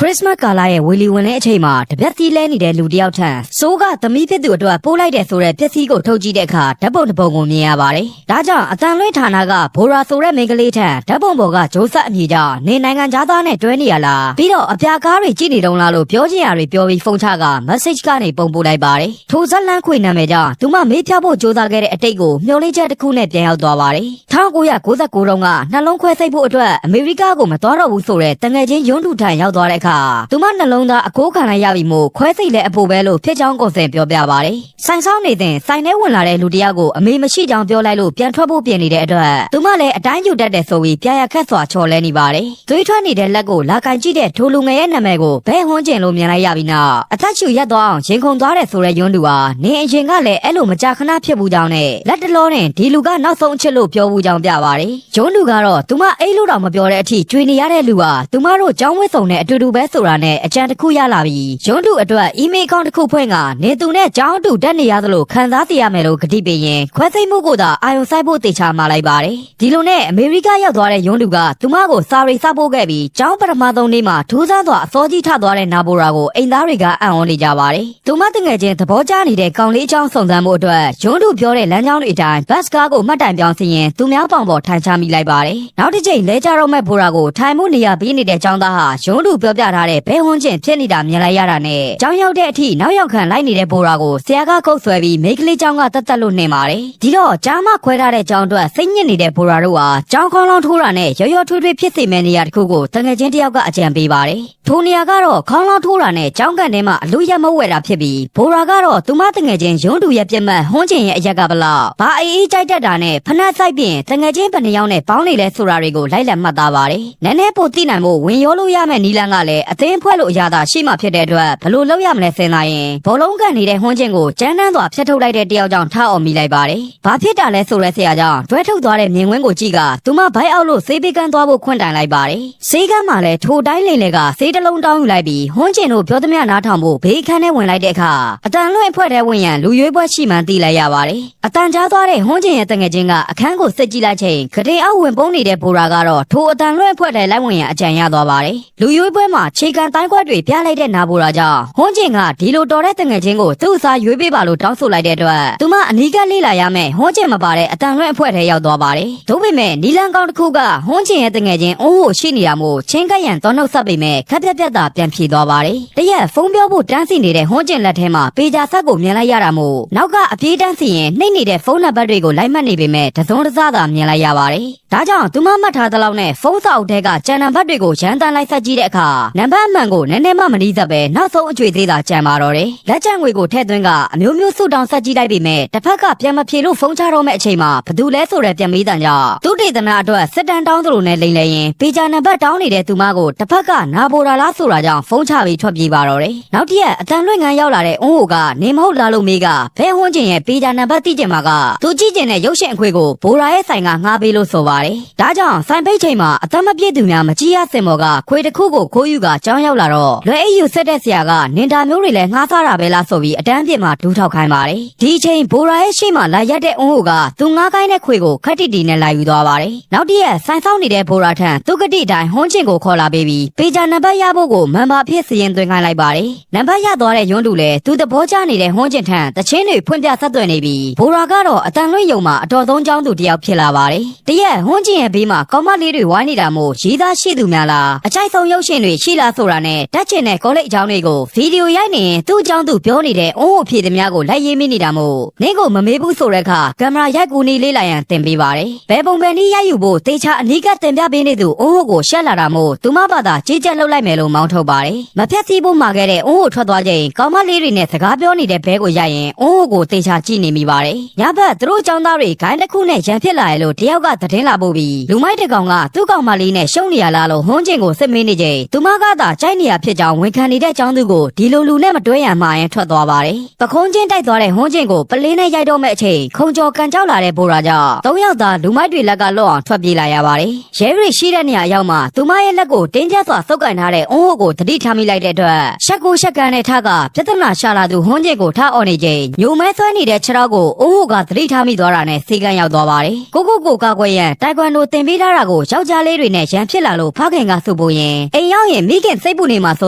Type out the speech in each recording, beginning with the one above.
ခရစ်စမတ်ကာလရဲ့ဝီလီဝင်တဲ့အချိန်မှာတပြက်စီးလဲနေတဲ့လူတယောက်ထံစိုးကသမီးဖြစ်သူအတွက်ပိုးလိုက်တယ်ဆိုတဲ့ပစ္စည်းကိုထုတ်ကြည့်တဲ့အခါဓာတ်ပုံတစ်ပုံကိုမြင်ရပါတယ်။ဒါကြောင့်အတန်လွင့်ဌာနကဘိုရာဆိုတဲ့မိန်းကလေးထံဓာတ်ပုံပေါ်ကဂျိုးဆက်အမည်ကြောင့်နေနိုင်ငံသားနဲ့တွဲနေရလားပြီးတော့အပြာကားတွေကြည့်နေတုံးလားလို့ပြောချင်ရတွေပြောပြီးဖုန်းချက message ကနေပုံပို့လိုက်ပါတယ်။ထိုဇက်လန်းခွေနာမည်ကြောင့်သူမမေးဖြောက်ဖို့ကြိုးစားခဲ့တဲ့အတိတ်ကိုမျှော်လင့်ချက်တစ်ခုနဲ့ပြန်ရောက်သွားပါတယ်။1999တုန်းကနှလုံးခွဲစိတ်ဖို့အတွက်အမေရိကကိုမတော်တော့ဘူးဆိုတဲ့တငယ်ချင်းယွန်းတူထံရောက်သွားတဲ့အခါသူမနှလုံးသားအကိုးခံလိုက်ရပြီမို့ခွဲစိတ်လဲအဖို့ပဲလို့ဖြစ်ချောင်းကိုစင်ပြောပြပါတယ်။ဆိုင်ဆောင်နေတဲ့ဆိုင်ထဲဝင်လာတဲ့လူတယောက်ကိုအမေမရှိကြောင်ပြောလိုက်လို့ပြန်ထွက်ဖို့ပြင်နေတဲ့အတွက်သူမလည်းအတိုင်းယူတတ်တယ်ဆိုပြီးပြရခက်စွာချော်လဲနေပါတယ်။သွေးထွက်နေတဲ့လက်ကိုလာကန်ကြည့်တဲ့ထိုလူငယ်ရဲ့နာမည်ကိုဘဲဟွန်းကျင်လို့မြင်လိုက်ရပြီးနောက်အသက်ရှူရက်သွားအောင်ရင်ခုန်သွားတယ်ဆိုတဲ့ယွန်းတူဟာနေအရင်ကလည်းအဲ့လိုမကြာခဏဖြစ်ဘူးကြောင်းနဲ့လက်တလောနဲ့ဒီလူကနောက်ဆုံးအချစ်လို့ပြောဘူးကြောင်းပြပါတယ်။ယွန်းတူကတော့သူမအိတ်လို့တော့မပြောတဲ့အထိကျွေနေရတဲ့လူဟာသူမတို့ကြောင်းဝစ်စုံနဲ့အတူတူပဲဆိုတာနဲ့အကြံတစ်ခုရလာပြီးယွန်းတူအတွက်အီးမေးလ်အကောင့်တစ်ခုဖွင့်ကနေသူနဲ့ကြောင်းအတူတက်နေရသလိုခံစားသိရမယ်လို့ဂတိပေးရင်ခွဲစိတ်မှုကိုသာအာရုံစိုက်ဖို့တေချာမှာလိုက်ပါတယ်။ဒီလိုနဲ့အမေရိကရောက်သွားတဲ့ယွန်းတူကသူမကိုစာရိစပို့ခဲ့ပြီးကြောင်းပထမဆုံးနေ့မှာထူးဆန်းစွာအစောကြီးထသွားတဲ့နာဘိုရာကိုအိမ်သားတွေကအံ့ဩနေကြပါတယ်။သူမတငယ်ချင်းသဘောကျနေတဲ့ကောင်လေးအကြောင်းစုံစမ်းဖို့အတွက်ယွန်းတူပြောတဲ့လမ်းကြောင်းတွေအတိုင်းဘတ်ကားကိုမှတ်တိုင်ပြောင်းစီရင်သူများပေါင်ပေါ်ထိုင်ချမိလိုက်ပါတယ်။နောက်တစ်ချိန်လဲကြတော့မဲ့ဘိုရာကိုထိုင်မှုနေရပြီးနေတဲ့ចောင်းသားဟာယွန်းတူပြောပြထားတဲ့ဘဲဟွန်းကျင်ဖြစ်နေတာမြင်လိုက်ရတာနဲ့ចောင်းရောက်တဲ့အထိနောက်ရောက်ခံလိုက်နေတဲ့ဘိုရာကိုဆရာကခုတ်ဆွဲပြီးမိန်းကလေးចောင်းကတက်လို့နှင်ပါတယ်။ဒီတော့ကြားမခွဲထားတဲ့ចောင်းအတွက်စိတ်ညစ်နေတဲ့ဘိုရာတို့ဟာចောင်းခေါင်းလောင်းထိုးတာနဲ့ရော်ရော်ထွေးထွေးဖြစ်စေမယ့်နေရာတစ်ခုကိုတငယ်ချင်းတယောက်ကအကြံပေးပါတယ်။ထိုနေရာကတော့ခေါင်းလောင်းထိုးတာနဲ့ចောင်းကန်ထဲမှာအလူရက်မဝဲတာဖြစ်ပြီးဘိုရာကတော့သူမတငယ်ချင်းယွန်းတူရဲ့ပြက်မှတ်ဟွန်းကျင်ရဲ့အရက်ကဘလောက်ဘာအေးကြိုက်တတ်တာနဲ့ဖနှက်ဆိုင်ပြင်တငယ်ချင်းဘယ်နှယောက်နဲ့ပေါင်းနေလဲဆိုတာတွေကိုလိုက်လက်မှတ်သားပါတယ်။နည်းနည်းပိုသိနိုင်ဖို့ဝင်ရောလို့ရမယ့်နီလန်းကလည်းအသင်းဖွဲ့လို့အရာသာရှိမှဖြစ်တဲ့အတွက်ဘလို့လုပ်ရမလဲစဉ်းစားရင်ဘောလုံးကန်နေတဲ့ဟွန်းကျင်ကိုကျန်းတန်းစွာဖျက်ထုတ်လိုက်တဲ့တယောက်ကြောင့်ထားအောင်မိလိုက်ပါတယ်။ဘာဖြစ်တာလဲဆိုရဲဆရာကြောင့်တွဲထုတ်သွားတဲ့မြင်ကွင်းကိုကြည့်ကသူမဘိုက်အောက်လို့ဆေးပေးကန်းသွားဖို့ခွင့်တိုင်လိုက်ပါတယ်။ဆေးကန်းမှာလည်းထိုတိုင်းလိန်လေကဆေးတစ်လုံးတောင်းယူလိုက်ပြီးဟွန်းကျင်တို့ပြောသမျှနားထောင်ဖို့ဘေးခန်းထဲဝင်လိုက်တဲ့အခါအတန်လွင့်အဖွဲ့ထဲဝင်ရန်လူရွေးပွဲရှိမှန်းသိလိုက်ရပါတယ်။အတန်ကြားသွားတဲ့ဟွန်းကျင်ရဲ့တငယ်ချင်းကအခန်းကိုစစ်ကြည့်လိုက်ချိန်ဂတိအောက်ဝင်ပုန်းနေတဲ့ဘိုရာကတော့ထိုအတန်လွင့်အဖွဲ့ထဲလိုက်ဝင်ရန်အကြံရသွားပါတယ်။လူရွေးပွဲမှာခြေကန်တိုင်းခွက်တွေပြလိုက်တဲ့နာဘိုရာကြောင့်ဟွန်းကျင်ကဒီလိုတော်တဲ့တငယ်ချင်းကိုသူ့အစားရွေးပေးပါလို့တောင်းဆိုလိုက်တဲ့အတွက်သူမအနီးကပ်လေးလာရမယ်ဟွန်းကျင်မပါတဲ့အတန်လွင့်အဖွဲ့ထဲရောက်သွားပါတယ်။ဒါပေမဲ့နီလန်ကောင်တစ်ခုကဟွန်းကျင်ရဲ့တငယ်ချင်းအုံးကိုရှိနေတာမို့ချင်းကပ်ရန်တော်နှုတ်ဆက်ပေမဲ့ခက်ပြက်ပြက်သာပြန်ဖြေသွားပါတယ်။တရက်ဖုန်းပြောဖို့တန်းစီနေတဲ့ဟွန်းကျင်လက်ထဲမှာပေဂျာဆက်ကိုမြင်လိုက်ရတာမို့နောက်ကအပြေးတန်းစီရင်နှိမ့်နေတဲ့ဖုန်းနံပါတ်တွေကိုလိုက်မှတ်နေပေမဲ့တစုံတစသာမြင်လိုက်ရပါတယ်။ဒါကြောင့်သူမမှတ်ထားသလောက်နဲ့ဖုန်းစာအုပ်ထဲကကျန်နံပါတ်တွေကိုရန်တန်လိုက်ဆက်ကြည့်တဲ့အခါနံပါတ်အမှန်ကိုနည်းနည်းမှမနီးစပ်ပဲနောက်ဆုံးအကျွေသေးသာကြံပါတော့တယ်။လက်ကျန်ငွေကိုထည့်သွင်းကအမျိုးမျိုးစုတောင်းဆက်ကြည့်လိုက်ပေမဲ့တစ်ဖက်ကပြန်မဖြေလို့ဖုန်းချတော့မဲ့အချိန်မှာဘသူလဲဆိုတဲ့ပြန်မေးတန်ကြောင့်သူတေသနာအတွက်စစ်တမ်းတောင်းသလိုနဲ့လိမ့်လဲရင်ပေဂျာနံပါတ်တောင်းနေတဲ့သူမကိုတစ်ဖက်ကနာဘိုရာလားဆိုတာကြောင့်ဖုန်းချပြီးထွက်ပြေးပါတော့တယ်။နောက်တစ်ရက်အတန်လွင့်ငန်းရောက်လာတဲ့အုံးဟိုကနေမဟုတ်လားလို့မေးကဘဲဟွန်းကျင်ရဲ့ပေဂျာနံပါတ်သိကျင်မှာကသူကြည့်ကျင်တဲ့ရုပ်ရှင်အခွေကိုဘိုရာရဲ့ဆိုင်ကငှားပေးလို့ဆိုပါတယ်။ဒါကြောင့်ဆိုင်ပိတ်ချိန်မှာအသက်မပြည့်သူများမကြည့်ရစင်မော်ကခွေတစ်ခုကိုခိုးယူကကြောင်းရောက်လာတော့လွယ်အိပ်ယူဆက်တဲ့ဆရာကနင်တာမျိုးတွေလည်းငှားစားတာပဲလားဆိုပြီးအတန်းပြစ်မှာဒူးထောက်ခိုင်းပါတယ်။ဒီအချိန်ဘိုရာရဲ့ရှေ့မှာလာရက်တဲ့အုံးဟိုကသူငှားခိုင်းတဲ့ခွေကိုခက်တီတီနဲ့လာယူသွားပါတယ်။နောက်တရက်ဆိုင်ဆောင်နေတဲ့ဘိုရာထံသူကတိတိုင်းဟွန်းကျင်ကိုခေါ်လာပေးပြီးပေဂျာနံပါတ်ရဖို့ကိုမန်ပါဖြစ်စီရင်သွင်းခိုင်းလိုက်ပါတယ်။နံပါတ်ရသွားတဲ့ယွန်းတူလည်းသူသဘောကျနေတဲ့ဟွန်းကျင်ထံတချင်းတွေဖွင့်ပြဆက်သွယ်နေပြီးဘိုရာကတော့အတန်လွင့်ယုံမှာအတော်ဆုံးကျောင်းသူတယောက်ဖြစ်လာပါတယ်။တရက်ဟွန်းကျင်ရဲ့ဘေးမှာကောင်မလေးတွေဝိုင်းနေတာမို့ရေးသားရှိသူများလားအကြိုက်ဆုံးရုပ်ရှင်တွေရှိလားဆိုတာနဲ့တက်ချင်တဲ့ကောလိပ်အကြောင်းတွေကိုဗီဒီယိုရိုက်နေရင်သူ့အကြောင်းသူပြောနေတဲ့အုံးဟိုဖြေသမျှကိုလိုက်ရေးမိနေတာမို့နင့်ကိုမမေးဘူးဆိုတဲ့အခါကင်မရာရိုက်ကူနေလေးလာရန်တင်ပေးပါတယ်။ဘယ်ပုံပဲနည်းရိုက်ယူဖို့တေချာအနီးကပ်တင်ပြပေးနေသူအုံးဟိုကိုရှက်လာတာမို့သူမဘာသာကြီးကြက်လှုပ်လိုက်မယ်လို့မောင်းထုတ်ပါတယ်။မဖြတ်စည်းဖို့မှာခဲ့တဲ့အုံးဟိုထွက်သွားချိန်ကောင်မလေးတွေနဲ့စကားပြောနေတဲ့ဘဲကိုရိုက်ရင်အုံးဟိုကိုတေချာကြည့်နေမိပါတယ်။ညဘက်သူတို့အကြောင်းသားတွေဂိုင်းတစ်ခုနဲ့ရန်ဖြစ်လာရလို့တယောက်ကသတင်းလာပို့ပြီးလူမိုက်တကောင်ကသူ့ကောင်မလေးနဲ့ရှုံးနေရလားလို့ဟွန်းကျင်ကိုစစ်မေးနေချိန်သူမကသာကြိုက်နေရဖြစ်ကြောင်းဝန်ခံနေတဲ့ကျောင်းသူကိုဒီလိုလူနဲ့မတွဲရန်မှာရင်ထွက်သွားပါတယ်။ပခုံးချင်းတိုက်သွားတဲ့ဟွန်းကျင်ကိုပလင်းနဲ့ရိုက်တော့မဲ့အချိန်ခုံကျော်ကန်ကြောက်လာတဲ့ဘိုရာကြောင့်၃ယောက်သာလူမိုက်တွေလက်ကလွတ်အောင်ထွက်ပြေးလာရပါတယ်။ရဲတွေရှိတဲ့နေရာရောက်မှသူမရဲ့လက်ကိုတင်းကျပ်စွာဆုပ်ကန်ထားတဲ့အုံးဟိုကိုတတိထားမိလိုက်တဲ့အတွက်ရှက်ကိုရှက်ကန်နဲ့ထားကပြဿနာရှာလာသူဟွန်းကျင်ကိုထားအော်နေချိန်ညိုမဲဆွဲနေတဲ့ခြေထောက်ကိုအုံးဟိုကတတိထားမိသွားတာနဲ့စေကန်းရောက်သွားပါတယ်။ကိုကာကွယ်ရန်တိုင်ကွမ်ဒိုတင်ပေးထားတာကိုယောက်ျားလေးတွေနဲ့ရန်ဖြစ်လာလို့ဖခင်ကဆိုပိုရင်အိမ်ရောက်ရင် မိခင်စိတ်ပူနေမှာဆိ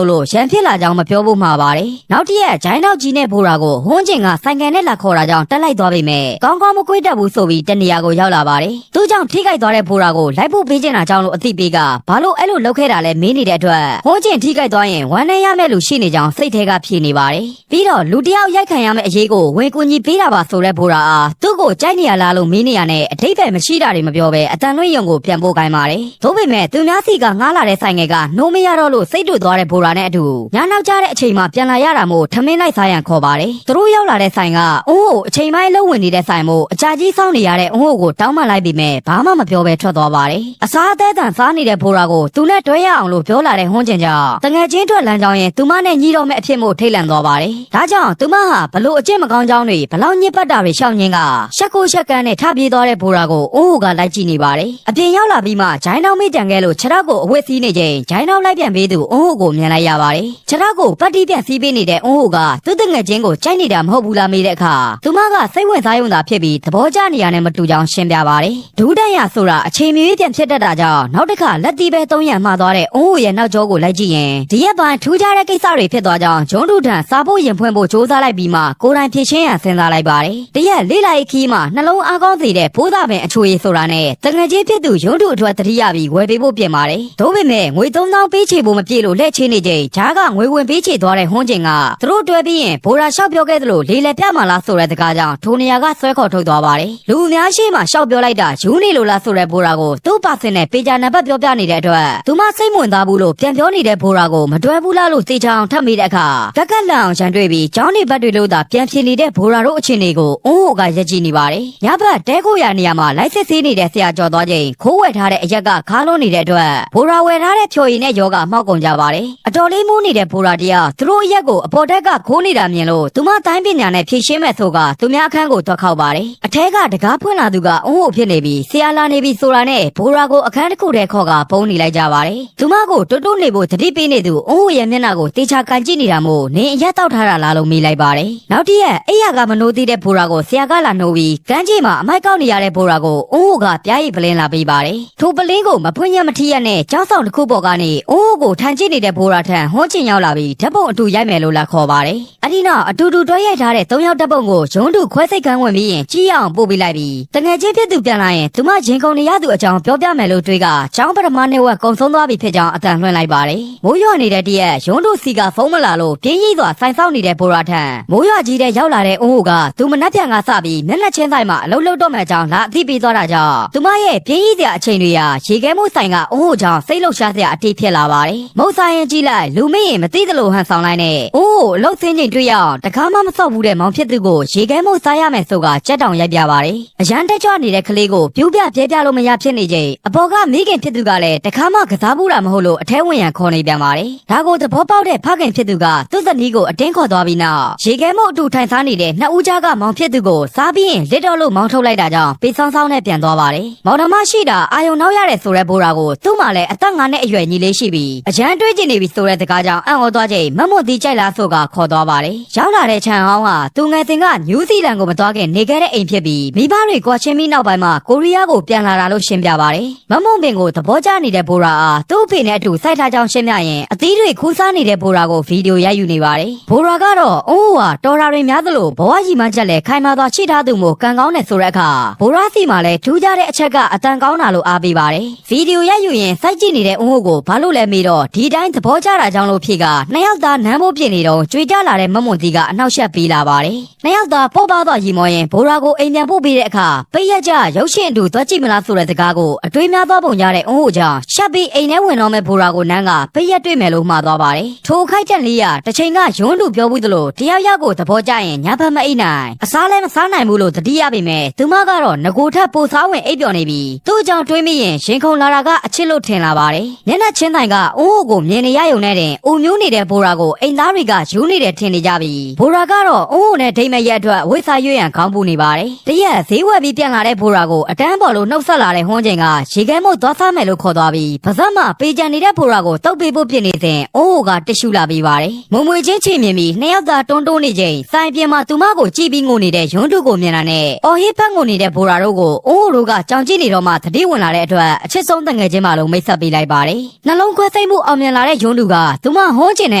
ုလို့ရန်ဖြစ်လာကြောင်းမပြောဖို့မှာပါတယ်နောက်တစ်ရက်ဂျိုင်းနောက်ကြီးနဲ့ဘိုရာကိုဟွန်းကျင်ကဆိုင်ကန်နဲ့လာခေါ်တာကြောင့်တက်လိုက်သွားပြီမဲ့ကောင်းကောင်းမကွေးတတ်ဘူးဆိုပြီးတနေရာကိုရောက်လာပါတယ်သူကြောင့်ထိခိုက်သွားတဲ့ဘိုရာကိုလိုက်ဖို့ပေးချင်တာကြောင့်လို့အသိပေးကဘာလို့အဲ့လိုလုပ်ခဲ့တာလဲမင်းနေတဲ့အတွက်ဟွန်းကျင်ထိခိုက်သွားရင်ဝမ်းနဲ့ရမဲ့လူရှိနေကြောင်းစိတ်ထဲကဖြေနေပါတယ်ပြီးတော့လူတယောက်ရိုက်ခံရမယ့်အရေးကိုဝင်ကူညီပေးတာပါဆိုတဲ့ဘိုရာအားသူ့ကိုကြိုက်နေရလားလို့မင်းနေရနဲ့အထိပ္ပယ်မရှိတာတွေမပြောဘဲအတန်လွင့်ရုံကိုပြန်ပို့ခိုင်းပါတယ်သို့ပေမဲ့သူများစီကငားလာတဲ့ဆိုင်ငယ်ကနှိုးမရတော့လို့စိတ်တူသွားတဲ့ဘိုရာနဲ့အတူညနောက်ကျတဲ့အချိန်မှာပြန်လာရတာမို့ထမင်းလိုက်စားရန်ခေါ်ပါတယ်သူတို့ရောက်လာတဲ့ဆိုင်ကအုံးကိုအချိန်ပိုင်းလုံးဝင်နေတဲ့ဆိုင်မို့အကြာကြီးစောင့်နေရတဲ့အုံးကိုတောင်းပန်လိုက်ပြီးမဲ့ဘာမှမပြောဘဲထွက်သွားပါတယ်အစားအသက်တန်စားနေတဲ့ဘိုရာကိုသူနဲ့တွဲရအောင်လို့ပြောလာတဲ့ဟွန်းကျင်ကြောင့်တငယ်ချင်းထွက်လမ်းကြောင်းရင်သူမနဲ့ညီတော်မဲ့အဖြစ်မို့ထိတ်လန့်သွားပါတယ်ဒါကြောင့်သူမဟာဘလို့အကျင့်မကောင်းကြောင်းတွေဘလောက်ညစ်ပတ်တာတွေရှောင်ရင်းကရှက်ကိုရှက်ကန်းနဲ့ထပြေးသွားတဲ့ဘိုရာကိုအုံးကလိုက်ကြည့်နေပါတယ်အပြင်ရောက်လာပြီးမှဂျိုင်းနောက်မိတန်ခဲ့လို့ခြေထောက်ကိုအဝတ်စီးနေချိန်ဂျိုင်းနောက်လိုက်ပြန်ပေးသူအုံးကိုမြင်လိုက်ရပါတယ်ခြေထောက်ကိုပတ်တီးပြန်စီးပေးနေတဲ့အုံးကသူ့တငယ်ချင်းကိုကြိုက်နေတာမဟုတ်ဘူးလားမေးတဲ့အခါသူမကစိတ်ဝင်စားရုံသာဖြစ်ပြီးသဘောကျနေရတဲ့မတူကြောင်းရှင်းပြပါတယ်ဒူးတန်ရဆိုတာအချိန်မရွေးပြန်ဖြစ်တတ်တာကြောင့်နောက်တစ်ခါလက်တီးပဲ3ရံမှားသွားတဲ့အုံးရဲ့နောက်ကျောကိုလိုက်ကြည့်ရင်ဒီရက်ပိုင်းထူးခြားတဲ့ကိစ္စတွေဖြစ်သွားကြောင်းဂျွန်းဒူထန်စားဖို့ရင်ဖွင့်ဖို့စူးစမ်းလိုက်ပြီးမှကိုယ်တိုင်ဖြည့်ရှင်းရန်စဉ်းစားလိုက်ပါတယ်တရက်လေးလိုက်ခီးမှာနှလုံးအားကောင်းစေတဲ့ဘိုးသားပင်အချိုရည်ဆိုတာနဲ့တငယ်ချင်းဖြစ်သူရုံးတူအတွက်တတိယပြီးဝယ်ပေးဖို့ပြင်ပါတယ်ဒါပေမဲ့ငွေ3000ပေးချေဖို့မပြေလို့လက်ချင်းနေချိန်ဂျားကငွေဝင်ပေးချေသွားတဲ့ဟွန်းကျင်ကသူတို့တွဲပြီးရင်ဘိုရာရှောက်ပြောခဲ့သလိုလေးလက်ပြမှလားဆိုတဲ့စကားကြောင့်ထိုနေရာကဆွဲခေါ်ထုတ်သွားပါတယ်လူအများရှိမှရှောက်ပြောလိုက်တာယူနေလို့လားဆိုတဲ့ဘိုရာကိုသူ့ပါစင်နဲ့ပေချာနံပါတ်ပြောပြနေတဲ့အတွက်သူမစိတ်ဝင်စားဘူးလို့ပြန်ပြောနေတဲ့ဘိုရာကိုမတွဲဘူးလားလို့သိချအောင်ထပ်မိတဲ့အခါကက်ကက်လန်အောင်ရန်တွေ့ပြီးကျောင်းနေဘက်တွေလို့သာပြန်ဖြေနေတဲ့ဘိုရာတို့အချင်းတွေကိုအုံးဟိုကရက်ကြည့်နေပါတယ်ညဘက်တဲခိုရနေရာမှာလိုက်စစ်ဆေးနေတဲ့ဆရာကျော်သွားချိန်ခိုးဝယ်ထားတဲ့အရက်ကခါလုံးနေတဲ့အတွက်ဘိုရာဝယ်ထားတဲ့ဖြိုရည်နဲ့ယောဂမှောက်ကုန်ကြပါတယ်အတော်လေးမိုးနေတဲ့ဘိုရာတရားသူတို့အရက်ကိုအပေါ်တက်ကခိုးနေတာမြင်လို့သူမတိုင်းပညာနဲ့ဖြည့်ရှင်းမဲ့ဆိုကသူများအခန်းကိုတွက်ခောက်ပါတယ်အထဲကတကားဖွင့်လာသူကအုံးဟိုဖြစ်နေပြီးဆရာလာနေပြီဆိုတာနဲ့ဘိုရာကိုအခန်းတစ်ခုတည်းခေါ်ကပုံနေလိုက်ကြပါတယ်သူမကိုတွတ်တွတ်နေဖို့တတိပေးနေသူအုံးဟိုရဲ့မျက်နှာကိုတေချာကန်ကြည့်နေတာမို့နင်းအရက်တောက်ထားတာလားလို့မေးလိုက်ပါတယ်နောက်တည့်ရက်အိယာကမနိုးသေးတဲ့ဘိုရာကိုဆရာကလာနှိုးပြီးကန်းကြီးမှာအမိုက်ကောက်နေရတဲ့ဘိုရာကိုအုံးဟိုကပြားရည်ပလင်းလာပေးပါတယ်ထိုပလင်းကိုမဖွင့်ရမထီရနဲ့ကျောင်းဆောင်တစ်ခုပေါ်ကနေအုံးဟိုကိုထန်ကြည့်နေတဲ့ဘိုရာထံဟွန်းချင်ရောက်လာပြီးဓာတ်ပုံအတူရိုက်မယ်လို့လာခေါ်ပါတယ်အဒီနောက်အတူတူတွဲရိုက်ထားတဲ့3ယောက်ဓာတ်ပုံကိုရုံးတူခွဲစိတ်ကန်းဝင်ပြီးရင်ကြည့်အောင်ပို့ပေးလိုက်ပြီးတငယ်ချင်းဖြစ်သူပြန်လာရင်သူမရင်ကုန်နေရသူအကြောင်းပြောပြမယ်လို့တွေးကကျောင်းပထမနှစ်ဝက်ကုံဆုံးသွားပြီဖြစ်ကြောင်းအတန်လွှင့်လိုက်ပါတယ်မိုးရွာနေတဲ့တည့်ရက်ရုံးတူစီကဖုံးမလာလို့ပြင်းရိပ်စွာဆိုင်ဆောက်နေတဲ့ဘိုရာထံမိုးရွာကြီးတဲ့ရောက်လာတဲ့အုံးဟိုကသူမနှက်ပြန်ကစပြီးမျက်နှာချင်းဆိုင်မှာအလုပ်လုပ်တော့မှကြောင်းလာအသိပေးသွားတာကြောင့်သူမရဲ့ပြင်းရိပ်စရာအချိန်တွေဟာရေခဲမှုဆိုင်ကအုံးဟိုကြောင့်စိတ်လှုပ်ရှားစရာအတိဖြစ်လာပါတယ်မုတ်ဆိုင်ရင်ကြည့်လိုက်လူမင်းရင်မသိသလိုဟန်ဆောင်လိုက်နဲ့အုံးဟိုအလုပ်စင်းချိန်တွေ့ရအောင်တခါမှမဆော့ဘူးတဲ့မောင်ဖြစ်သူကိုရေခဲမှုစားရမယ်ဆိုကကြက်တောင်ရိုက်ပြပါတယ်အရန်တက်ကြွနေတဲ့ကလေးကိုပြူးပြပြဲပြလို့မရဖြစ်နေချိန်အပေါ်ကမိခင်ဖြစ်သူကလည်းတခါမှကစားဘူးတာမဟုတ်လို့အထဲဝင်ရန်ခေါ်နေပြန်ပါတယ်ဒါကိုသဘောပေါက်တဲ့ဖခင်ဖြစ်သူကသူ့ဇနီးကိုအတင်းခေါ်သွားပြီးနောက်ရေခဲမှုအတူထိုင်စားနေတဲ့နှစ်ဦးကြားကမောင်ဖြစ်သူကိုစားပြီးရင်လစ်တော့လို့မောင်းထုတ်လိုက်တာကြောင့်ပေးဆောင်ဆောင်နဲ့ပြန်သွားပါတယ်မောင်နှမရှိတာအာယုံနောက်ရတဲ့ဆိုတဲ့ဘိုရာကိုသူ့မှာလည်းအသက်9နှစ်အရွယ်ညီလေးရှိပြီးအရန်တွေးကျင်နေပြီဆိုတဲ့စကားကြောင့်အံ့ဩသွားချိန်မမွတ်တီကြိုက်လားဆိုကခေါ်သွားပါတယ်ရောက်လာတဲ့ခြံဟောင်းဟာသူငယ်စဉ်ကနယူးဇီလန်ကိုမသွားခင်နေခဲ့တဲ့အိမ်ဖြစ်ပြီးမိဘတွေကွာချင်းပြီးနောက်ပိုင်းမှာကိုရီးယားကိုပြန်လာတာလို့ရှင်းပြပါတယ်မမုံပင်ကိုသဘောကျနေတဲ့ဘိုရာအားသူ့အဖေနဲ့အတူစိုက်ထားကြောင်းရှင်းပြရင်အသီးတွေခူးစားနေတဲ့ဘိုရာကိုဗီဒီယိုရိုက်ယူနေပါတယ်ဘိုရာကတော့အုံးဟိုဟာတော်ရာတွေများသလိုဘဝကြီးမှချက်လဲခိုင်မာသွားချိထားသူမို့ကံကောင်းတယ်ဆိုတဲ့အခါဘိုရာစီမှာလည်းထူးခြားတဲ့အချက်ကအတန်ကောင်းတာလို့အားပေးပါတယ်ဗီဒီယိုရိုက်ယူရင်စိုက်ကြည့်နေတဲ့အုံးဟိုကိုဘာလို့လဲမေးတော့ဒီတိုင်းသဘောကျတာကြောင့်လို့ဖြေကနှစ်ယောက်သားနမ်းဖို့ပြင်နေတော့ကြွေကြလာတဲ့မမွန်တီကအနှောက်ယှက်ပေးလာပါတယ်နှစ်ယောက်သားပေါ့ပါတော့ရီမောရင်ဘိုရာကိုအိမ်ပြန်ပို့ပေးတဲ့အခါပိတ်ရက်ကြရုပ်ရှင်အတူသွားကြည့်မလားဆိုတဲ့စကားကိုအတွေးများသွားပုံရတဲ့အုံးဟိုကြောင့်ရှက်ပြီးအိမ်ထဲဝင်တော့မဲ့ဘိုရာကိုနန်းကပိတ်ရက်တွေ့မယ်လို့မှားသွားပါတယ်ထိုခိုက်တက်လေးရတစ်ချိန်ကရုံးတူပြောဘူးသလိုတယောက်ယောက်ကိုသဘောကျရင်ညဘက်မအိပ်နိုင်အစားလည်းမစားနိုင်ဘူးလို့တတိယပေမဲ့သူမကတော့ငကိုထက်ပိုစားဝင်အိပ်ပျော်နေပြီးသူ့ကြောင့်တွေးမိရင်ရင်ခုန်လာတာကအချစ်လို့ထင်လာပါတယ်မျက်နှာချင်းတိုင်ကအုံးဟိုကိုမြင်နေရရုံနဲ့တင်အုံမျိုးနေတဲ့ဘိုရာကိုအိမ်သားတွေကယူနေတယ်ထင်နေကြပြီးဘိုရာကတော့အုံးဟိုနဲ့ဒိမ့်မဲ့ရက်အတွက်ဝိစာရွရန်ခေါင်းပူနေပါတယ်တရက်ဈေးဝယ်ပြီးပြန်လာတဲ့ဘိုရာကိုအတန်းပေါ်လို့နှုတ်ဆက်လာတဲ့ဟွန်းချိန်ကရေခဲမုတ်သွားစားမယ်လို့ခေါ်သွားပြီးပါဇက်မှပေးကြံနေတဲ့ဘိုရာကိုတုပ်ပေးဖို့ပြင်နေစဉ်အုံးဟိုကတ ရှူလာပြီးပါတယ်မုံမွေချင်းချိန်မြင်ပြီးနှစ်ယောက်သာတွန်းနေချိန်ဆိုင်ပြင်မှာသူမကိုကြည့်ပြီးငိုနေတဲ့ရုံးတုကိုမြင်လာနဲ့အော်ဟစ်ဖက်ငိုနေတဲ့ဘိုရာတို့ကိုအိုးတို့ကကြောင်ကြည့်နေတော့မှသတိဝင်လာတဲ့အတွက်အချစ်ဆုံးတငယ်ချင်းမလုံးမိတ်ဆက်ပေးလိုက်ပါတယ်နှလုံးခွဲစိတ် သိမ့်မှုအောင်မြင်လာတဲ့ယွန်းသူကသူမဟွန်းကျင်နဲ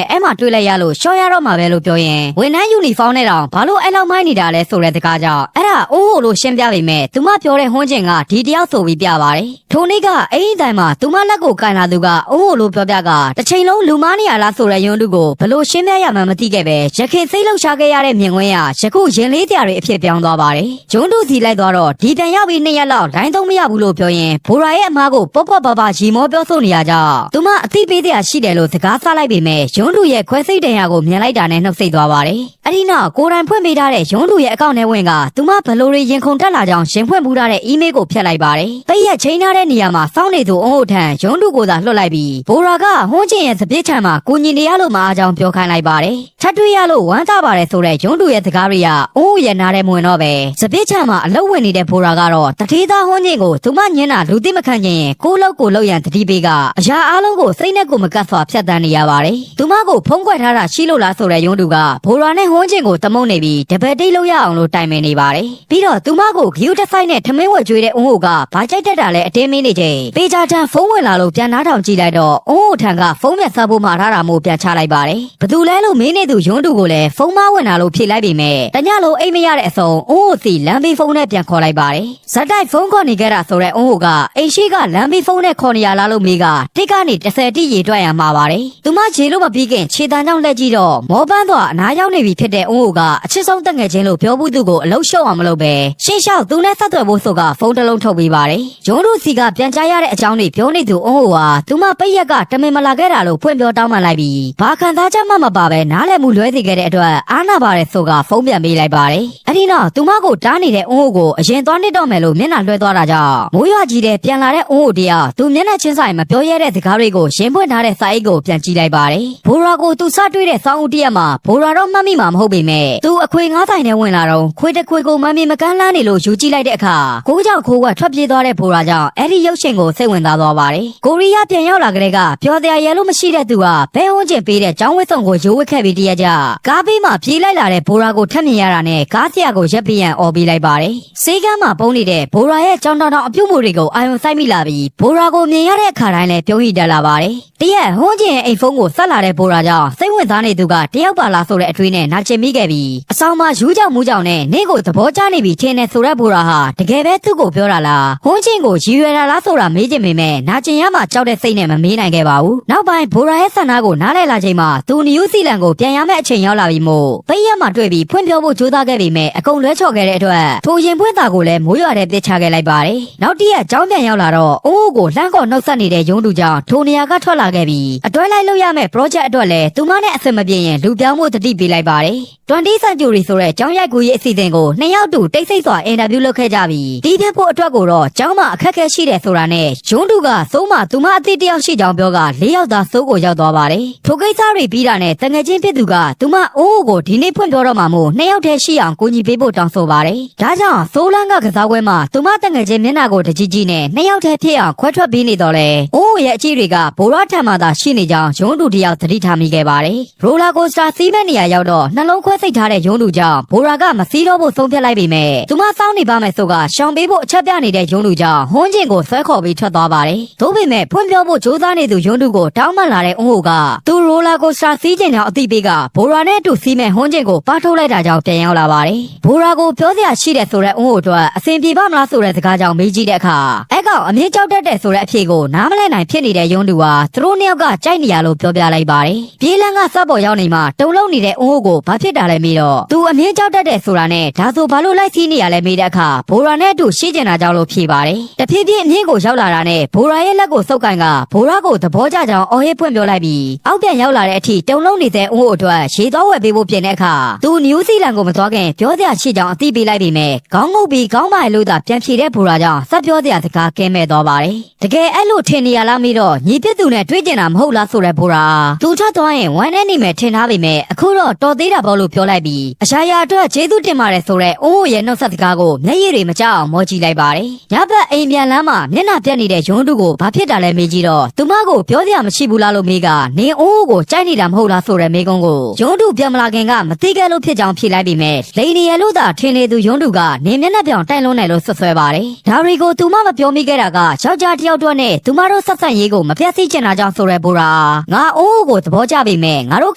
့အဲ့မှာတွေ့လိုက်ရလို့ရှော့ရတော့မှာပဲလို့ပြောရင်ဝန်ထမ်းယူနီဖောင်းနဲ့တောင်ဘာလို့အဲ့လောက်မိုင်းနေတာလဲဆိုတဲ့တကားကြောင့်အဲ့ဒါအိုးဟိုလို့ရှင်းပြပေမဲ့သူမပြောတဲ့ဟွန်းကျင်ကဒီတယောက်ဆိုပြီးပြပါတယ်ထိုနေ့ကအဲ့ဒီတိုင်မှာသူမလက်ကိုကင်လာသူကအိုးဟိုလို့ပြောပြကတစ်ချိန်လုံးလူမားနေရလားဆိုတဲ့ယွန်းသူကိုဘလို့ရှင်းပြရမှန်းမသိခဲ့ပဲရခင်စိတ်လှုပ်ရှားခဲ့ရတဲ့မြင်ကွင်းရယခုရင်လေးတရားတွေအဖြစ်ပြောင်းသွားပါတယ်ယွန်းသူစီလိုက်သွားတော့ဒီတန်ရောက်ပြီး2ရက်လောက်လိုင်းသုံးမရဘူးလို့ပြောရင်ဘိုရာရဲ့အမားကိုပေါ့ပေါ့ပါပါရီမောပြောဆိုနေရကြောင်းသူမအသိပေးတရားရှိတယ်လို့စကားဆလိုက်ပေမဲ့ယွန်းသူရဲ့ခွဲစိတ်တရားကိုမြင်လိုက်တာနဲ့နှုတ်ဆက်သွားပါတယ်အဲ့ဒီနောက်ကိုယ်တိုင်ဖွင့်ပေးထားတဲ့ယွန်းသူရဲ့အကောင့်ထဲဝင်ကသူမဘလိုတွေရင်ခုန်တက်လာကြောင်းရင်ဖွင့်ပူးထားတဲ့အီးမေးလ်ကိုဖျက်လိုက်ပါတယ်ပိတ်ရက်ချိန်ထားတဲ့နေရာမှာစောင့်နေသူအုံးဟုတ်ထန်ယွန်းသူကိုသာလွှတ်လိုက်ပြီးဘိုရာကဟွန်းကျင်ရဲ့စပစ်ချံမှာကိုညီနေရလို့မအားကြောင်းပြောခိုင်းလိုက်ပါတယ်ထပ်တွေ့ရလို့ဝမ်းသာပါတယ်ဆိုတဲ့ယွန်းသူရဲ့စကားတွေကအုံးရဲ့နားထဲမဝင်တော့ပဲစပစ်ချံမှာအလုပ်ဝင်နေတဲ့ဘိုရာကတော့တထေးသားဟွန်းကျင်ကိုသူမညင်းတာလူသိမခံခြင်းရင်ကိုလောက်ကိုလောက်ရန်တတိပေးကအရာအားလုံးကိုစိတ်နဲ့ကိုမကတ်စွာဖျက်တမ်းနေရပါတယ်သူမကိုဖုံးကွယ်ထားတာရှိလို့လားဆိုတဲ့ယွန်းသူကဘိုရာနဲ့ဟွန်းကျင်ကိုတမုံနေပြီးတပည့်တိတ်လို့ရအောင်လို့တိုင်ပင်နေပါတယ်ပြီးတော့သူမကိုဂယူးတစ်ဆိုင်နဲ့ထမင်းဝက်ကျွေးတဲ့အုံးဟုတ်ကဘာကြိုက်တတ်တာလဲအတင်းမင်းနေချိန်ပေချာတန်ဖုံးဝင်လာလို့ပြန်နားထောင်ကြည့်လိုက်တော့အုံးဟုတ်ထန်ကဖုံးမြတ်စားဖို့မှာထားတာမို့ပြန်ချလိုက်ပါတယ်ဘသူလဲလို့မင်းနေသူယွန်းသူကိုလည်းဖုံးမဝင်လာလို့ဖြေလိုက်ပေမဲ့တညလုံးအိမ်မရတဲ့အစုံအုံးဟုတ်စီလမ်းဘေးဖုံးနဲ့ပြန်ခေါ်လိုက်ပါတယ်ဇက်တိုက်ဖုံးခေါ်နေကြတာဆိုတဲ့အုံးဟုတ်ကအိမ်ရှိကလမ်းဘေးဖုံးနဲ့ခေါ်နေရလားလို့မေးကတစ်ကနေ30တိရေတွက်ရမှာပါတယ်သူမခြေလို့မပြီးခင်ခြေတန်းကြောင့်လက်ကြည့်တော့မောပန်းသွားအနားရောက်နေပြီဖြစ်တဲ့အုံးဟုတ်ကအချစ်ဆုံးတက်ငယ်ချင်းလို့ပြောဘူးသူကိုအလုံးရှုံအောင်မလုပ်ပဲရှင်းရှောက်သူနဲ့ဆက်သွယ်ဖို့ဆိုကဖုန်းတစ်လုံးထုတ်ပေးပါတယ်ယွန်းတို့စီကပြန်ကြားရတဲ့အကြောင်းတွေပြောနေသူအုံးဟုတ်ဟာသူမပိတ်ရက်ကတမင်မလာခဲ့တာလို့ဖွင့်ပြောတောင်းပန်လိုက်ပြီးဘာခံစားချက်မှမပါပဲနားလည်မှုလွဲစေခဲ့တဲ့အတွက်အားနာပါတယ်ဆိုကဖုန်းပြန်ပေးလိုက်ပါတယ်အဲ့ဒီနောက်သူမကိုတားနေတဲ့အုံးဟုတ်ကိုအရင်သွားနေတော့မယ်လို့မျက်နှာလွှဲသွားတာကြောင့်မိုးရွာကြီးတဲ့ပြန်လာတဲ့အုံးဟုတ်တရားသူမျက်နှာချင်းဆိုင်မပြောရတဲ့စကားတွေကိုရင်ဖွင့်ထားတဲ့စာအိတ်ကိုပြန်ကြည့်လိုက်ပါတယ်ဘိုရာကိုသူစတွေ့တဲ့စောင်းဦးတရက်မှာဘိုရာတော့မှတ်မိမှာမဟုတ်ပေမဲ့သူအခွေငါးဆိုင်နဲ့ဝင်လာတော့ခွေတစ်ခွေကိုမမီမကန်းလန်းနေလို့ယူကြည့်လိုက်တဲ့အခါကိုကြောင့်ခိုးကထွက်ပြေးသွားတဲ့ဘိုရာကြောင့်အဲ့ဒီရုပ်ရှင်ကိုစိတ်ဝင်စားသွားပါတယ်ကိုရီးယားပြန်ရောက်လာကြတဲ့ကပျော်တရားရဲလို့မရှိတဲ့သူကဘဲဝန်းကျင်ပေးတဲ့ကျောင်းဝတ်စုံကိုရိုးဝတ်ခဲ့ပြီးတရက်ကြကားဘေးမှာပြေးလိုက်လာတဲ့ဘိုရာကိုထပ်မြင်ရတာနဲ့ကားဆရာကိုရက်ပြရန်អော်ပေးလိုက်ပါတယ်စေးကမ်းမှာပုံနေတဲ့ဘိုရာရဲ့ကြောင်တောင်အပြုတ်မှုတွေကိုအာရုံစိုက်မိလာပြီးဘိုရာကိုမြင်ရတဲ့အခါတိုင်းလည်းပြုံးရတက်လာပါတယ်တရက်ဟွန်းကျင်အိမ်ဖုန်းကိုဆက်လာတဲ့ဘိုရာကြောင့်စိတ်ဝင်စားနေသူကတယောက်ပါလားဆိုတဲ့အထွေးနဲ့နာကျင်မိခဲ့ပြီးအဆောင်မှာယူးကြောင်မူးကြောင်နဲ့နေကိုသဘောကျနေပြီထင်နေဆိုတဲ့ဘိုရာဟာတကယ်ပဲသူ့ကိုပြောတာလားဟွန်းကျင်ကိုရည်ရွယ်တာလားဆိုတာမေးချင်ပေမဲ့နာကျင်ရမှကြောက်တဲ့စိတ်နဲ့မမေးနိုင်ခဲ့ပါဘူးနောက်ပိုင်းဘိုရာရဲ့ဆန္ဒကိုနားလည်လာချိန်မှာသူနယူးဇီလန်ကိုပြန်ရမယ့်အချိန်ရောက်လာပြီမို့ပိတ်ရက်မှာတွေ့ပြီးဖွင့်ပြောဖို့ကြိုးစားခဲ့ပေမဲ့အကုန်လွဲချော်ခဲ့တဲ့အတွက်ထိုရင်ဖွင့်တာကိုလည်းမိုးရွာတဲ့ပြစ်ချခဲ့လိုက်ပါတယ်နောက်တရက်ကျောင်းပြန်ရောက်လာတော့အုံးကိုလှမ်းကော်နှုတ်ဆက်နေတဲ့ယုံသူကြောင့်ထိုနေရာကထွက်လာခဲ့ပြီးအတွဲလိုက်လုပ်ရမယ့် project အတွက်လည်းသူမနဲ့အဆင်မပြေရင်လူပြောင်းမှုတတိပေးလိုက်ပါတယ်20 century ဆိုတဲ့ကျောင်းရိုက်ကူရေးအစီအစဉ်ကို2ယောက်တူတိတ်ဆိတ်စွာအင်တာဗျူးလုပ်ခဲ့ကြပြီးဒီဖြတ်ဖို့အတွက်ကိုတော့ကျောင်းမှာအခက်အခဲရှိတယ်ဆိုတာနဲ့ယွန်းသူကစိုးမသူမအသစ်တယောက်ရှိကြောင်းပြောက4ယောက်သားစိုးကိုရောက်သွားပါတယ်ထိုကိစ္စတွေပြီးတာနဲ့တငယ်ချင်းဖြစ်သူကသူမအိုးကိုဒီနေ့ဖွင့်ပြောတော့မှမို့2ယောက်တည်းရှိအောင်ကိုကြီးပေးဖို့တောင်းဆိုပါတယ်ဒါကြောင့်စိုးလန်းကကစားပွဲမှာသူမတငယ်ချင်းမျက်နှာကိုတကြီးကြီးနဲ့2ယောက်တည်းဖြစ်အောင်ခွဲထွက်ပေးနေတော့လေအိုးရဲ့အကြီးတွေကဘိုရာထံမှသာရှိနေကြောင်းယွန်းသူတယောက်သတိထားမိခဲ့ပါတယ်ရိုလာကိုစတာစီးမဲ့နေရာရောက်တော့နှလုံးခွဲစိတ်ထားတဲ့ယွန်းသူကြောင့်ဘိုရာကမစီးတော့ဖို့ဆုံးဖြတ်လိုက်ပေမဲ့သူမစောင်းနေပါမယ်ဆိုကရှောင်ပေးဖို့အချက်ပြနေတဲ့ယွန်းသူကြောင့်ဟွန်းကျင်ကိုဆွဲခေါ်ပြီးထွက်သွားပါတယ်သို့ပေမဲ့ဖွင့်ပြောဖို့ကြိုးစားနေသူယွန်းသူကိုတောင်းပန်လာတဲ့အုံးဟုတ်ကသူရိုလာကိုစတာစီးကျင်ကြောင်အသိပေးကဘိုရာနဲ့အတူစီးမဲ့ဟွန်းကျင်ကိုပါထုတ်လိုက်တာကြောင့်ပြန်ရောက်လာပါတယ်ဘိုရာကိုပြောစရာရှိတယ်ဆိုတဲ့အုံးဟုတ်အတွက်အဆင်ပြေပါမလားဆိုတဲ့စကားကြောင့်မေးကြည့်တဲ့အခါအဲ့ကောင်အမြင့်ကြောက်တတ်တယ်ဆိုတဲ့အဖြေကိုနားမလည်နိုင်ဖြစ်နေတဲ့ယွန်းသူဟာသူတို့နှစ်ယောက်ကကြိုက်နေရလို့ပြောပြလိုက်ပါတယ်ပြေးလန်းကစပ်ပေါ်ရောက်နေမှတုံလုံးနေတဲ့အုံးဟုတ်ကိုဘာဖြစ်တာလဲမေးတော့သူအမြင့်ကြောက်တတ်တယ်ဆိုတာနဲ့ဒါဆိုဘာလို့လိုက်စီးနေရလဲမေးတဲ့အခါဘိုရာနဲ့အတူရှိကျင်တာကြောင့်လို့ဖြေပါတယ်တဖြည်းဖြည်းအမြင့်ကိုရောက်လာတာနဲ့ဘိုရာရဲ့လက်ကိုစုပ်ကိုင်ကဘိုရာကိုသဘောကျကြောင်းအော်ဟစ်ဖွင့်ပြောလိုက်ပြီးအောက်ပြန်ရောက်လာတဲ့အထိတုံလုံးနေတဲ့အုံးဟုတ်အတွက်ရေသွားဝယ်ပေးဖို့ပြင်တဲ့အခါသူနယူးဇီလန်ကိုမသွားခင်ပြောစရာရှိကြောင်းအသိပေးလိုက်ပေမဲ့ခေါင်းငုပ်ပြီးခေါင်းပိုင်လို့သာပြန်ဖြေတဲ့ဘိုရာကြောင့်စပ်ပြောစရာစကားကဲမဲ့သွားပါတယ်တကယ်အဲ့လိုထင်နေရလားမေးတော့ညီပြစ်သူနဲ့တွေ့ကျင်တာမဟုတ်လားဆိုတဲ့ဘိုရာသူထွက်သွားရင်ဝမ်း နဲ့နေမယ်ထင်ထားပေမဲ့အခုတော့တော်သေးတာပေါ့လို့ပြောလိုက်ပြီးအရှာရာအတွက်ကျေးဇူးတင်ပါတယ်ဆိုတဲ့အိုးရဲ့နှုတ်ဆက်စကားကိုမျက်ရည်တွေမကျအောင်မောကြည့်လိုက်ပါတယ်ညဘက်အိမ်ပြန်လမ်းမှာမျက်နှာပြက်နေတဲ့ရုံးတုကိုဘာဖြစ်တာလဲမေးကြည့်တော့သူမကိုပြောစရာမရှိဘူးလားလို့မေးကနေအိုးကိုကြိုက်နေတာမဟုတ်လားဆိုတဲ့မေးခွန်းကိုရုံးတုပြန်မလာခင်ကမသိခဲ့လို့ဖြစ်ကြောင်းဖြေလိုက်ပြီးမဲ့လိန်နေရလို့သာထင်နေသူရုံးတုကနေမျက်နှာပြောင်တိုင်လုံးနိုင်လို့ဆွဆွဲပါတယ်ဒါရီကိုသူမမပြောမိခဲ့တာကယောက်ျားတစ်ယောက်တော့နဲ့သူမတို့ဆက်ဆံရေးကိုမပြတ်သိချင်တာကြောင့်ဆိုရဲဘိုရာငါအိုးကိုသဘောကျပေမဲ့ငါတို့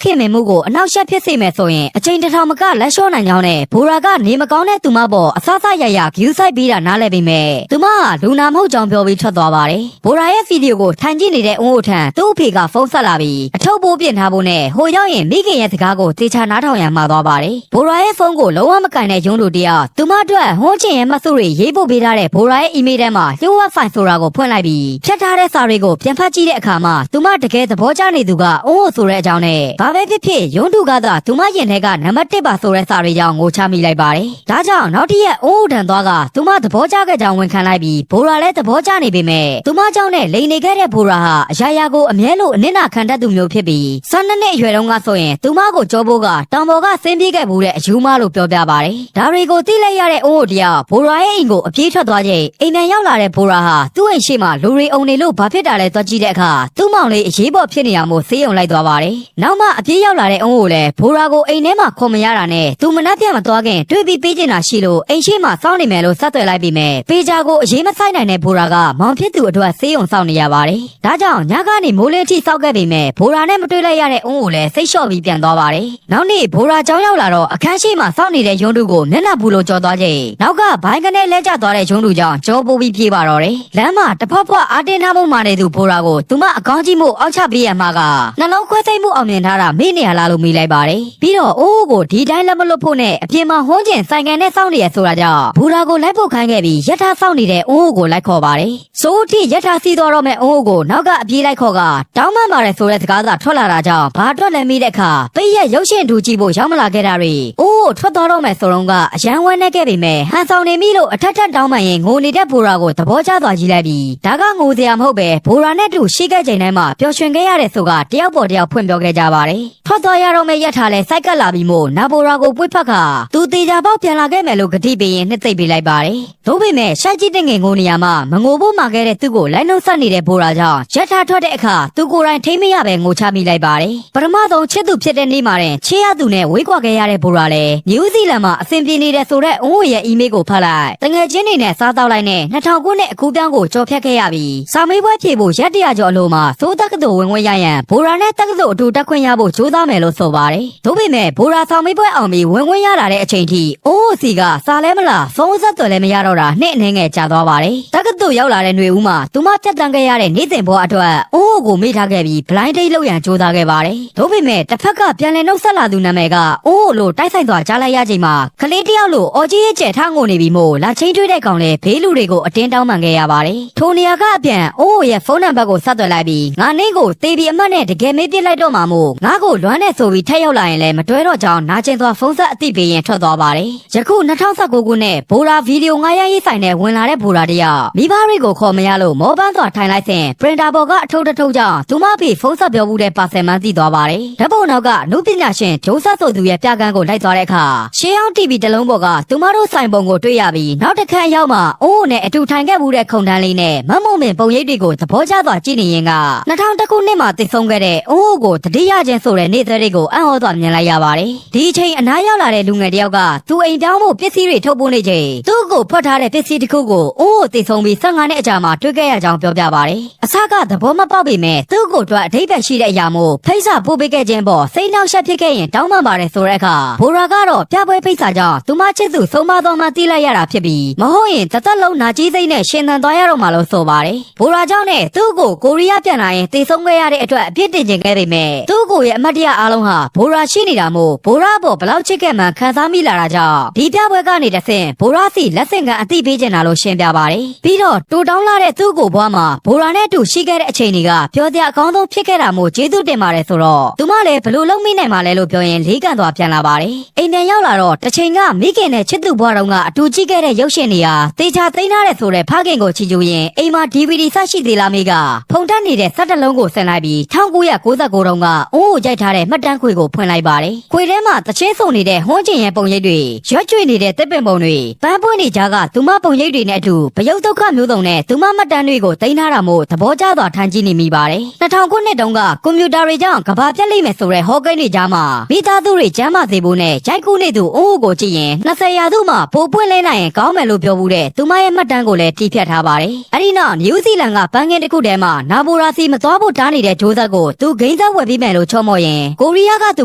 ခင်မင်မှုကိုအနောက်ရှက်ဖြစ်စေမယ်ဆိုရင်အချိန်တစ်ထောင်မကလက်လျှော့နိုင်ကြောင်းနဲ့ဘိုရာကနေမကောင်းတဲ့သူမပေါ်အဆဆရရဂယူးဆိုင်ပြီးတာနားလဲပေမဲ့သူမကလူနာမဟုတ်ကြောင်းပြောပြီးထွက်သွားပါတယ်ဘိုရာရဲ့ဗီဒီယိုကိုထိုင်ကြည့်နေတဲ့အိုးထံသူ့အဖေကဖုန်းဆက်လာပြီးအထုပ်ပိုးပြင်ထားဖို့နဲ့ဟိုရောက်ရင်မိခင်ရဲ့စကားကိုတေချာနားထောင်ရန်မှာသွားပါတယ်ဘိုရာရဲ့ဖုန်းကိုလုံးဝမကင်တဲ့ရုံးလူတယောက်သူမအတွက်ဟွန်းချင်ရဲ့မဆုတွေရေးပို့ပေးထားတဲ့ဘိုရာရဲ့အီးမေးလ်ထဲမှာလျှို့ဝှက်ဖိုင်ဆိုတာကိုဖွင့်လိုက်ပြီးဖြတ်ထားတဲ့စာတွေကိုပြန်ဖတ်ကြည့်တဲ့အခါမှာသူမတကယ်သဘောကျနေသူကအိုးဆိုတဲ့အကြောင်းနဲ့ဘာပဲဖြစ်ဖြစ်ရုံးသူကသာသူမရင်ထဲကနံပါတ်1ပါဆိုတဲ့စာတွေကြောင့်ငိုချမိလိုက်ပါတယ်ဒါကြောင့်နောက်တစ်ရက်အိုးထန်သွားကသူမသဘောကျခဲ့ကြောင်းဝန်ခံလိုက်ပြီးဘိုရာလည်းသဘောကျနေပေမဲ့သူမကြောင့်နဲ့လိန်နေခဲ့တဲ့ဘိုရာဟာအရာရာကိုအမြဲလိုအနစ်နာခံတတ်သူမျိုးဖြစ်ပြီး12နှစ်အရွယ်တုန်းကဆိုရင်သူမကိုကြောဖို့ကတောင်ပေါ်ကဆင်းပြေးခဲ့မှုတဲ့အယူမလို့ပြောပြပါတယ်ဒါတွေကိုသိလိုက်ရတဲ့အိုးတယောက်ဘိုရာရဲ့အိမ်ကိုအပြေးထွက်သွားချိန်အိမ်ပြန်ရောက်လာတဲ့ဘိုရာဟာသူ့အိမ်ရှိမှလူတွေအုံနေလို့ဘာဖြစ်တာလဲသွားကြည့်တဲ့အခါသူ့မောင်လေးအရေးပေါ်ဖြစ်နေအောင်မို့ဆေးရုံလိုက်သွားပါတယ်နောက်မှအပြေးရောက်လာတဲ့အိုးကိုလည်းဘိုရာကိုအိမ်ထဲမှာခေါ်မရတာနဲ့သူမနှက်ပြတ်မသွားခင်တွေ့ပြီးပေးချင်တာရှိလို့အိမ်ရှိမှစောင့်နေမယ်လို့ဆက်သွယ်လိုက်ပြီးမဲ့ပေဂျာကိုအရေးမဆိုင်နိုင်တဲ့ဘိုရာကမောင်ဖြစ်သူအတွက်ဆေးရုံစောင့်နေရပါတယ်ဒါကြောင့်ညကနေမိုးလင်းထိစောက်ခဲ့ပေမဲ့ဘိုရာနဲ့မတွေ့လိုက်ရတဲ့အိုးကိုလည်းစိတ်လျှော့ပြီးပြန်သွားပါတယ်နောက်နေ့ဘိုရာကြောင်းရောက်လာတော့အခန်းရှိမှစောင့်နေတဲ့ရုံးတုကိုမျက်နှာဘူးလို့ကြော်သွားချိန်နောက်ကဘိုင်းကနေလဲကျသွားတဲ့ရုံးတုကြောင့်ကြောပိုးပြီးပြေးပါတော့တယ်လမ်းမှာတဖွက်ဖွက်အားတင်းထားမှုမှနေသူဘိုရာကိုသူမအကောင်းကြီးမှုအောက်ချပေးရမှာကနှလုံးခွဲသိမ်းမှုအောင်မြင်ထားတာမေ့နေရလားလို့မေးလိုက်ပါတယ်ပြီးတော့အိုးကိုဒီတိုင်းလက်မလွတ်ဖို့နဲ့အပြင်မှာဟွန်းကျင်ဆိုင်ကန်နဲ့စောင့်နေရဆိုတာကြောင့်ဘိုရာကိုလိုက်ဖို့ခိုင်းခဲ့ပြီးရထားစောင့်နေတဲ့အိုးကိုလိုက်ခေါ်ပါတယ်စိုးထိရထားစီးသွားတော့မဲ့အိုးကိုနောက်ကအပြေးလိုက်ခေါ်ကတောင်းမှန်ပါတယ်ဆိုတဲ့စကားသာထွက်လာတာကြောင့်ဘာအတွက်လဲမိတဲ့အခါပိတ်ရက်ရုပ်ရှင်ထူကြည့်ဖို့ရောက်မလာခဲ့တာတွေအိုးထွက်သွားတော့မဲ့ဆိုတော့ကအရန်ဝမ်းနဲ့ခဲ့ပေမဲ့ဟန်ဆောင်နေမိလို့အထက်ထက်တောင်းမှန်ရင်ငိုနေတဲ့ဘိုရာကိုသဘောကျသွားကြည့်လိုက်ပြီးဒါကငိုစရာမဟုတ်ပဲဘိုရာနဲ့တူရှိခဲ့ချိန်တိုင်းမှာပျော်ရွှင်ခဲ့ရတဲ့ဆိုကတယောက်ပေါ်တယောက်ဖွင့်ပြောခဲ့ကြပါတယ်ထွက်သွားရတော့မဲ့ရက်ထားလဲစိုက်ကပ်လာပြီးမို့နာဘိုရာကိုပွေးဖက်ကသူတေချာပေါက်ပြန်လာခဲ့မယ်လို့ဂတိပေးရင်နှစ်သိမ့်ပေးလိုက်ပါတယ်သို့ပေမဲ့ရှိုက်ကြည့်တဲ့ငယ်ငိုနေရမှာမငိုဖို့မှာခဲ့တဲ့သူ့ကိုလိုက်နှုတ်ဆက်နေတဲ့ဘိုရာကြောင့်ရက်ထားထွက်တဲ့အခါသူကိုယ်တိုင်ထိမ့်မရပဲငိုချမိလိုက်ပါတယ်ပထမဆုံးချစ်သူဖြစ်တဲ့နေ့မှာတင်ချစ်ရသူနဲ့ဝေးကွာခဲ့ရတဲ့ဘိုရာလည်းနယူးဇီလန်မှာအဆင်ပြေနေတဲ့ဆိုတဲ့အိုးရဲ့အီးမေးလ်ကိုဖတ်လိုက်တငယ်ချင်းတွေနဲ့စားတောက်လိုက်နဲ့2000ခုနှစ်အခုပြောင်းကိုကြော်ဖြတ်ခဲ့ရပြီးစာမေးပွဲဖြေဖို့ရက်100ကျော်အလိုမှာစိုးတက္ကသိုလ်ဝင်ခွင့်ရရန်ဘိုရာနဲ့တက္ကသိုလ်အတူတက်ခွင့်ရဖို့ကြိုးစားမယ်လို့ဆိုပါတယ်သို့ပေမဲ့ဘိုရာဆောင်မေးပွဲအောင်ပြီးဝင်ခွင့်ရလာတဲ့အချိန်ထိအိုးစီကစာလဲမလားဖုန်းဆက်သွယ်လည်းမရတော့တာနှစ်အနေငယ်ကြာသွားပါတယ်တက္ကသိုလ်ရောက်လာတဲ့ຫນွေဦးမှာသူမဖြတ်တန်းခဲ့ရတဲ့နေ့စဉ်ဘဝအတွက်အိုးကိုမေ့ထားခဲ့ပြီးဘလိုင်းဒိတ်လောက်ရန်ကြိုးစားခဲ့ပါတယ်သို့ပေမဲ့တစ်ဖက်ကပြန်လည်နှုတ်ဆက်လာသူနာမည်ကအိုးလို့တိုက်ဆိုင်သွားကြားလိုက်ရချိန်မှာကလေးတယောက်လို့အော်ကြီးရဲ့ကျဲထားငိုနေပြီးမို့လာချင်းတွေးတဲ့ကောင်လဲဘေးလူတွေကိုအတင်းတောင်းပန်ခဲ့ရပါတယ်ထိုနေရာကအပြန်အိုးရဲ့ဖုန်းနံပါတ်ကိုဆက်သွယ်လိုက်ပြီးငါနင်းကိုတေးပြီးအမှတ်နဲ့တကယ်မေးပြလိုက်တော့မှာမို့ငါကိုလွမ်းနဲ့ဆိုပြီးထက်ရောက်လာရင်လည်းမတွဲတော့ကြောင်းနာကျင်သွားဖုန်းဆက်အသိပေးရင်ထွက်သွားပါတယ်ယခု2019ခုနှစ်ဘိုရာဗီဒီယို9ရေးဆိုင်နဲ့ဝင်လာတဲ့ဘိုရာတယောက်မိဘတွေကိုခေါ်မရလို့မောပန်းစွာထိုင်လိုက်စဉ်ပရင်တာပေါ်ကအထုပ်တစ်ထုပ်ကြောင့်သူမဖေဖုန်းဆက်ပြောမှုတဲ့ပါဆယ်မှန်းသိသွားပါတယ်ဓာတ်ပုံနောက်ကနုပညာရှင်ဂျိုးဆက်ဆိုသူရဲ့ပြကန်းကိုလိုက်သွားတဲ့အခါရှေးအောင် TV တစ်လုံးပေါ်ကသူမတို့ဆိုင်ပုံကိုတွေ့ရပြီးနောက်တစ်ခါရောက်မှအိုးနဲ့အတူထိုင်ခဲ့မှုတဲ့ခုံတန်းလေးနဲ့မမုံမင်ပုံရိပ်တွေကိုသဘောကျသွားကြည့်နေရင်က2000ခုနှစ်မှာတည်ဆုံးခဲ့တဲ့အိုးကိုတတိယချင်းဆိုတဲ့နေ့သက်တွေကိုအံ့ဩစွာမြင်လိုက်ရပါတယ်ဒီအချိန်အနားရောက်လာတဲ့လူငယ်တယောက်ကသူအိမ်ပြောင်းမှုပစ္စည်းတွေထုတ်ပိုးနေချိန်သူ့ကိုဖွက်ထားတဲ့ပစ္စည်းတစ်ခုကိုအိုးတည်ဆုံးပြီး15နှစ်အကြာမှာတွေ့ခဲ့ရကြောင်းပြောပြပါတယ်အစကသဘောမပေါက်ပေမဲ့သူ့ကိုအတွက်အဓိပ္ပာယ်ရှိတဲ့အရာမို့ဖိတ်စာပို့ပေးခဲ့ခြင်းပေါ်စိတ်နှောက်ယှက်ဖြစ်ခဲ့ရင်တောင်းပန်ပါတယ်ဆိုတဲ့အခါဘိုရာကတော့ပြပွဲဖိတ်စာကြောင့်သူမချစ်သူဆုံးမတော်မှတီးလိုက်ရတာဖြစ်ပြီးမဟုတ်ရင်တစ်သက်လုံးနာကြီးစိတ်နဲ့ရှင်သန်သွားရတော့မှာလို့ဆိုပါတယ်ဘိုရာကြောင့်နဲ့သူ့ကိုကိုရီးယားပြန်လာရင်တည်ဆုံးခဲ့ရတဲ့အတွက်အပြစ်တင်ခြင်းခဲ့ပေမဲ့သူ့ကိုရဲ့အမတ်တရားအားလုံးဟာဘိုရာရှိနေတာမို့ဘိုရာပေါ်ဘလောက်ချစ်ခဲ့မှခံစားမိလာတာကြောင့်ဒီပြပွဲကနေတဆင့်ဘိုရာစီ လက်ဆင့်ကအသိပေးချင်တာလို့ရှင်းပြပါတယ်ပြီးတော့တူတောင်းလာတဲ့သူ့ကိုဘွားမှာဘိုရာနဲ့အတူရှိခဲ့တဲ့အချိန်တွေကပြောစရာအကောင်းဆုံးဖြစ်ခဲ့တာမို့ကျေးဇူးတင်ပါတယ်ဆိုတော့သူမလည်းဘလို့လုံးမိနိုင်မှာလဲလို့ပြောရင်လေးကန်သွားပြန်လာပါတယ်အိမ်ပြန်ရောက်လာတော့တစ်ချိန်ကမိခင်နဲ့ချစ်သူဘွားတော်ကအတူကြည့်ခဲ့တဲ့ရုပ်ရှင်တွေဟာတေချာသိမ်းထားတဲ့ဆိုတဲ့ဖခင်ကိုချီကျူးရင်အိမ်မှာ DVD ဆရှိသေးလားမေကဖုန်တက်နေတဲ့စက်တလုံးကိုဆင်လိုက်ပြီး1999တုန်းကအုံးကိုကြိုက်ထားတဲ့မှတ်တမ်းခွေကိုဖွင့်လိုက်ပါတယ်ခွေထဲမှာတချင်းစုံနေတဲ့ဟွန်းကျင်ရဲ့ပုံရိပ်တွေရွက်ကျွေနေတဲ့တစ်ပင်ပုံတွေပန်းပွင့်နေကြကသူမပုံရိပ်တွေနဲ့အတူပယုတ်ဒုက္ခမျိုးစုံနဲ့သူမမှတ်တမ်းတွေကိုသိမ်းထားတာမို့သဘောကျစွာထမ်းကြည့်နေမိပါတယ်2000ခုနှစ်တုန်းကကွန်ပျူတာတွေကြောင့်ကဘာပြက်လိမ့်မယ်ဆိုတဲ့ဟောကိန်းတွေကြားမှာမိသားစုတွေကျမ်းမာစေဖို့နဲ့ဂျိုက်ကူးနေသူအုံးကိုကြည့်ရင်20ရာစုမှာပိုပွင့်လဲနိုင်ရင်ကောင်းမယ်လို့ပြောဘူးတဲ့သူမရဲ့မှတ်တမ်းကိုလည်းတီးဖြတ်ထားပါတယ်အဲ့ဒီနောက်နယူးဇီလန်ကပန်းကင်းတစ်ခုထဲမှာနာဘိုရာစီမသွားဖို့တားနေတဲ့ဂျိုးဇက်ကိုသူဂိမ်းဆက်ဝယ်ပြီးမယ်လို့ချော့မော့ရင်ကိုရီးယားကသူ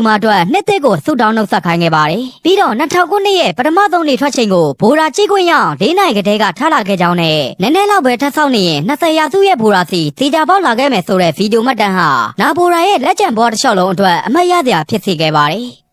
မအတွက်နှစ်သက်ကိုဆုတောင်းနှုတ်ဆက်ခိုင်းခဲ့ပါတယ်ပြီးတော့2000ခုနှစ်ရဲ့ပထမဆုံးနေ့ထွက်ချိန်ကိုဘိုရာကြည့်ခွင့်ရအောင်၄နိုင်ကတည်းကထားလာခဲ့ကြောင်းနဲ့နည်းနည်းလောက်ပဲထပ်ဆောက်နေရင်20ရာစုရဲ့ဘိုရာစီတေချာပေါက်လာခဲ့မယ်ဆိုတဲ့ဗီဒီယိုမှတ်တမ်းဟာနာဘိုရာရဲ့လက်ကျန်ဘွားတစ်လျှောက်လုံးအတွက်အမှတ်ရစရာဖြစ်စေခဲ့ပါတယ်